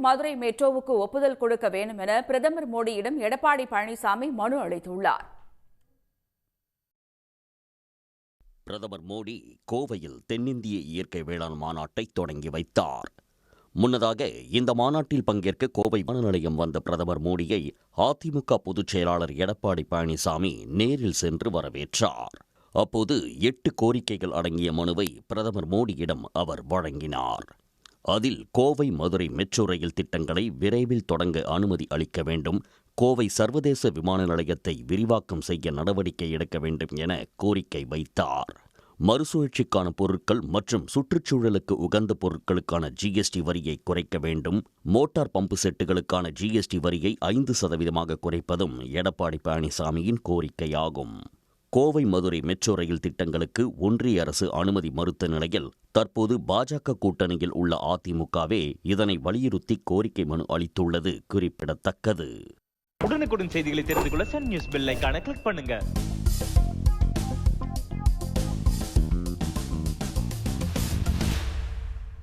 மதுரை மெட்ரோவுக்கு ஒப்புதல் கொடுக்க வேண்டும் என பிரதமர் மோடியிடம் எடப்பாடி பழனிசாமி மனு அளித்துள்ளார். பிரதமர் மோடி கோவையில் தென்னிந்திய இயற்கை வேளாண் மாநாட்டை தொடங்கி வைத்தார். முன்னதாக இந்த மாநாட்டில் பங்கேற்க கோவை விமான நிலையம் வந்த பிரதமர் மோடியை அதிமுக பொதுச் செயலாளர் எடப்பாடி பழனிசாமி நேரில் சென்று வரவேற்றார். அப்போது 8 கோரிக்கைகள் அடங்கிய மனுவை பிரதமர் மோடியிடம் அவர் வழங்கினார். அதில் கோவை மதுரை மெட்ரோ ரயில் திட்டங்களை விரைவில் தொடங்க அனுமதி அளிக்க வேண்டும், கோவை சர்வதேச விமான நிலையத்தை விரிவாக்கம் செய்ய நடவடிக்கை எடுக்க வேண்டும் என கோரிக்கை வைத்தார். மறுசுழற்சிக்கான பொருட்கள் மற்றும் சுற்றுச்சூழலுக்கு உகந்த பொருட்களுக்கான GST வரியை குறைக்க வேண்டும், மோட்டார் பம்பு செட்டுகளுக்கான GST வரியை 5% குறைப்பதும் எடப்பாடி பழனிசாமியின் கோரிக்கையாகும். கோவை மதுரை மெட்ரோ ரயில் திட்டங்களுக்கு ஒன்றிய அரசு அனுமதி மறுத்த நிலையில் தற்போது பாஜக கூட்டணியில் உள்ள அதிமுகவே இதனை வலியுறுத்தி கோரிக்கை மனு அளித்துள்ளது குறிப்பிடத்தக்கது. உடனுக்குடன் செய்திகளை தெரிந்து கொள்ள சன் நியூஸ் பெல் ஐகானை கிளிக் பண்ணுங்க.